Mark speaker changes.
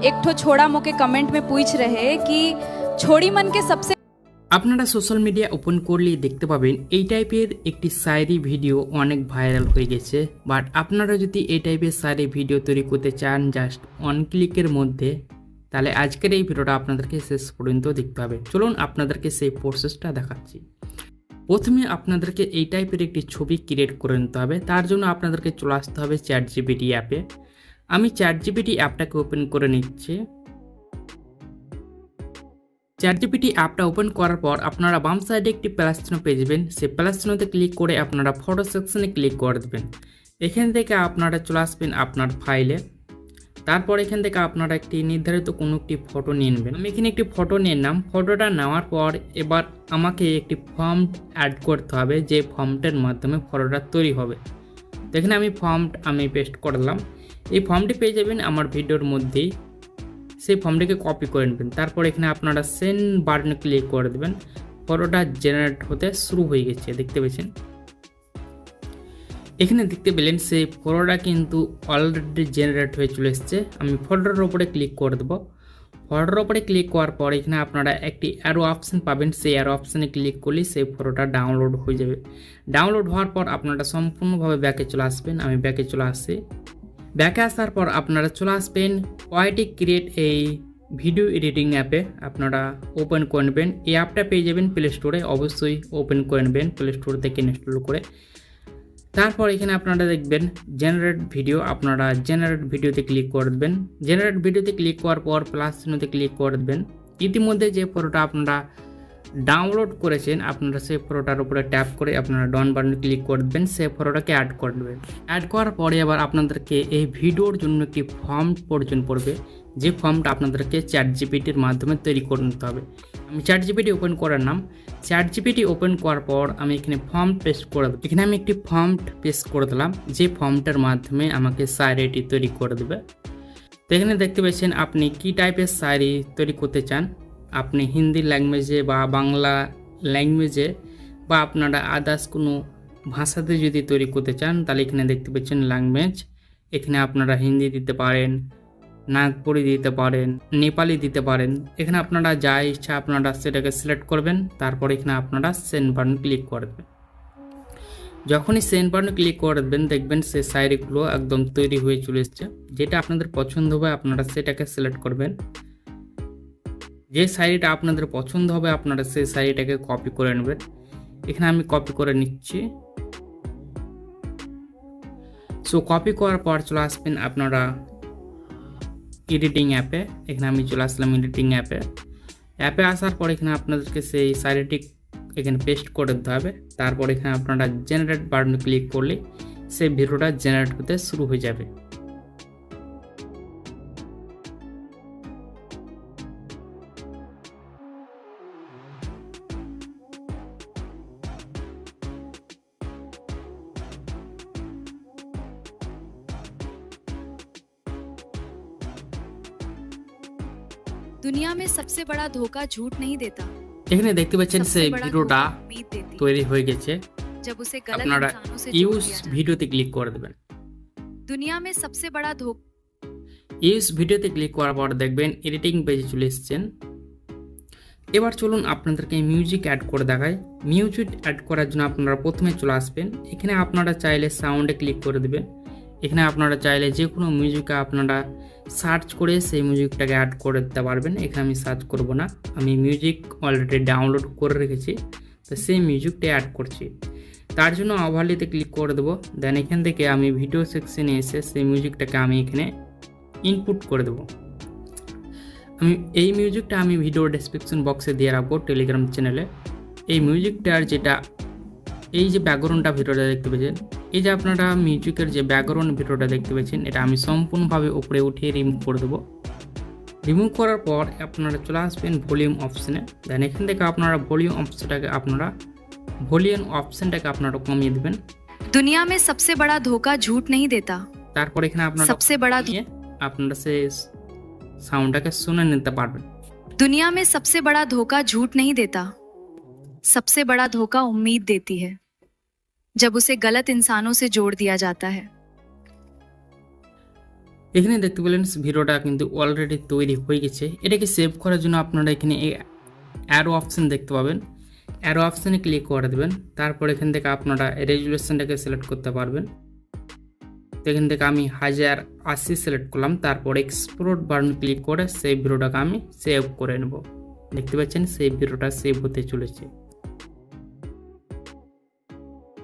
Speaker 1: एक ठो छोड़ा मोके कमेंट में पूछ रहे कि छोड़ी मन के सबसे
Speaker 2: আপনারা সোশ্যাল মিডিয়া ওপেন করলেই দেখতে পাবেন এই টাইপের একটি শায়েরি ভিডিও অনেক ভাইরাল হয়ে গেছে। বাট আপনারা যদি এই টাইপের শায়েরি ভিডিও তৈরি করতে চান জাস্ট অন ক্লিকের মধ্যে, তাহলে আজকের এই ভিডিওটা আপনাদেরকে শেষ পর্যন্ত দেখতে হবে। চলুন আপনাদেরকে সেই প্রসেসটা দেখাচ্ছি। প্রথমে আপনাদেরকে এই টাইপের একটি ছবি ক্রিয়েট করে নিতে হবে। তার জন্য আপনাদেরকে চলে আসতে হবে ChatGPT অ্যাপে। আমি ChatGPT অ্যাপটাকে ওপেন করে নিচ্ছি। ChatGPT অ্যাপটা ওপেন করার পর আপনারা বাম সাইডে একটি প্লাস চিহ্ন পেয়ে যাবেন। সেই প্লাস চিহ্নতে ক্লিক করে আপনারা ফটো সেকশনে ক্লিক করে দেবেন। এখান থেকে আপনারা চলে আসবেন আপনার ফাইলে। তারপর এখান থেকে আপনারা একটি নির্ধারিত কোনো একটি ফটো নিয়ে নেবেন। আমি এখানে একটি ফটো নিয়ে নিলাম। ফটোটা নেওয়ার পর এবার আমাকে একটি ফর্ম অ্যাড করতে হবে, যে ফর্মটার মাধ্যমে ফটোটা তৈরি হবে। তো এখানে আমি পেস্ট করে দিলাম। এই ফর্মটি পেয়ে যাবেন আমার ভিডিওর মধ্যেই। সেই ফর্মটিকে কপি করে নেবেন। তারপর এখানে আপনারা সেন্ড বাটনে ক্লিক করে দেবেন। ফটোটা জেনারেট হতে শুরু হয়ে গেছে, দেখতে পেয়েছেন। এখানে দেখতে পেলেন সেই ফটোটা কিন্তু অলরেডি জেনারেট হয়ে চলে এসছে। আমি ফটোটার উপরে ক্লিক করে দেবো। ফটোর উপরে ক্লিক করার পর এখানে আপনারা একটি অ্যারো অপশান পাবেন। সেই অ্যারো অপশানে ক্লিক করলে সেই ফটোটা ডাউনলোড হয়ে যাবে। ডাউনলোড হওয়ার পর আপনারা সম্পূর্ণভাবে ব্যাকে চলে আসবেন। আমি ব্যাকে চলে আসছি। ব্যাকে আসার পর আপনারা চলে আসবেন পোয়েটিক ক্রিয়েট এই ভিডিও এডিটিং অ্যাপে। আপনারা ওপেন করে নেবেন। এই অ্যাপটা পেয়ে যাবেন প্লে স্টোরে, অবশ্যই ওপেন করে নেবেন প্লে স্টোর থেকে ইনস্টল করে। তারপর এখানে আপনারা দেখবেন জেনারেট ভিডিও। আপনারা জেনারেট ভিডিওতে ক্লিক করে দেবেন। জেনারেট ভিডিওতে ক্লিক করার পর প্লাস চিহ্নতে ক্লিক করে দেবেন। ইতিমধ্যে যে ফটোটা আপনারা ডাউনলোড করেছেন আপনারা সেই ফটোটার উপরে ট্যাপ করে আপনারা ডাউন বাটনে ক্লিক করে দেবেন। সেই ফটোটাকে অ্যাড করে দেবেন। অ্যাড করার পরে আবার আপনাদেরকে এই ভিডিওর জন্য একটি ফর্ম প্রয়োজন পড়বে, যে ফর্মটা আপনাদেরকে ChatGPTর মাধ্যমে তৈরি করে নিতে হবে। আমি ChatGPT ওপেন করার নাম। ChatGPT ওপেন করার পর আমি এখানে ফর্ম পেস্ট করে দেবো। এখানে আমি একটি ফর্ম পেস্ট করে দিলাম, যে ফর্মটার মাধ্যমে আমাকে শায়েরিটি তৈরি করে দেবে। তো এখানে দেখতে পাচ্ছেন আপনি কি টাইপের শায়েরি তৈরি করতে চান। আপনি হিন্দি ল্যাঙ্গুয়েজে বা বাংলা ল্যাঙ্গুয়েজে বা আপনারা আদার্স কোনো ভাষাতে যদি তৈরি করতে চান, তাহলে এখানে দেখতে পাচ্ছেন ল্যাঙ্গুয়েজ। এখানে আপনারা হিন্দি দিতে পারেন, নাগপুরি দিতে পারেন, নেপালি দিতে পারেন। এখানে আপনারা যা ইচ্ছা আপনারা সেটাকে সিলেক্ট করবেন। তারপর এখানে আপনারা সেন্ড বাটন ক্লিক করে দেবেন। যখনই সেন্ড বাটনে ক্লিক করে দেবেন দেখবেন সেই শায়েরিগুলো একদম তৈরি হয়ে চলে এসছে। যেটা আপনাদের পছন্দ হবে আপনারা সেটাকে সিলেক্ট করবেন। যে শাড়িটা আপনাদের পছন্দ হবে আপনারা সেই শাড়িটাকে কপি করে নেবেন। এখানে আমি কপি করে নিচ্ছি। সো কপি করার পর চলে আসবেন আপনারা এডিটিং অ্যাপে। এখানে আমি চলে আসলাম এডিটিং অ্যাপে আসার পর এখানে আপনাদেরকে সেই শাড়িটি এখানে পেস্ট করে দিতে হবে। তারপর এখানে আপনারা জেনারেট বাটনে ক্লিক করলে সেই ভিডিওটা জেনারেট হতে শুরু হয়ে যাবে।
Speaker 3: दुनिया में सबसे बड़ा धोखा झूठ नहीं देता,
Speaker 2: এখানে দেখতে পাচ্ছেন
Speaker 3: सबसे
Speaker 2: সেই
Speaker 3: बड़ा
Speaker 2: ভিডিওটা
Speaker 3: धोखा उम्मीद देती
Speaker 2: তৈরি হয়ে গেছে।
Speaker 3: जब उसे गलत
Speaker 2: আপনারা
Speaker 3: इंसानों से जोड़
Speaker 2: ইউজ
Speaker 3: दिया जाता
Speaker 2: ভিডিওতে ক্লিক করে দেবেন।
Speaker 3: है। दुनिया में सबसे बड़ा धोखा
Speaker 2: ইউজ ভিডিওতে ক্লিক করার পর দেখবেন এডিটিং পেজে চলে এসেছেন। এবার চলুন আপনাদেরকে মিউজিক অ্যাড করে দেখাই। মিউজিক অ্যাড করার জন্য আপনারা প্রথমে চলে আসবেন। এখানে আপনারা চাইলে সাউন্ডে ক্লিক করে দেবেন। এখানে আপনারা চাইলে যে কোনো মিউজিকে আপনারা সার্চ করে সেই মিউজিকটাকে অ্যাড করে দিতে পারবেন। এখানে আমি সার্চ করব না, আমি মিউজিক অলরেডি ডাউনলোড করে রেখেছি, তো সেই মিউজিকটা অ্যাড করছি। তার জন্য ওভারলেতে ক্লিক করে দেবো। দেন এখান থেকে আমি ভিডিও সেকশনে এসে সেই মিউজিকটাকে আমি এখানে ইনপুট করে দেবো। এই মিউজিকটা আমি ভিডিও ডেসক্রিপশন বক্সে দিয়ে রাখবো টেলিগ্রাম চ্যানেলে। এই মিউজিকটার যেটা এই যে ব্যাকগ্রাউন্ডটা ভিডিওটা দেখতে পেয়েছেন, এই যে আপনারা মিউজিকের যে ব্যাকগ্রাউন্ড ভিডিওটা দেখতে পেয়েছেন, এটা আমি সম্পূর্ণভাবে উপরে উঠিয়ে রিমুভ করে দেবো। রিমুভ করার পর আপনারা চলে আসবেন ভলিউম অপশানে। দেন এখান থেকে আপনারা ভলিউম অপশানটাকে কমিয়ে দেবেন।
Speaker 3: दुनिया में सबसे बड़ा धोखा झूठ नहीं देता,
Speaker 2: তারপর এখানে আপনারা
Speaker 3: सबसे बड़ा
Speaker 2: আপনারা সেই সাউন্ডটাকে শুনে নিতে পারবেন।
Speaker 3: दुनिया में सबसे बड़ा धोखा झूठ नहीं देता, सबसे बड़ा धोखा उम्मीद देती है जब उसे गलत इंसानों से जोड़ दिया जाता है।
Speaker 2: এখানে দেখতে পেলেন ভিডিওটা কিন্তু অলরেডি তৈরি হয়ে গেছে। এটাকে সেভ করার জন্য আপনারা এখানে এই অ্যারো অপশন দেখতে পাবেন, অ্যারো অপশানে ক্লিক করে দেবেন। তারপর এখান থেকে আপনারা রেজুলেশনটাকে সিলেক্ট করতে পারবেন। তো এখান থেকে আমি 1080 সিলেক্ট করলাম, তারপর এক্সপোর্ট বাটন ক্লিক করে সেই ভিডিওটাকে আমি সেভ করে নেব। দেখতে পাচ্ছেন সেই ভিডিওটা সেভ হতে চলেছে।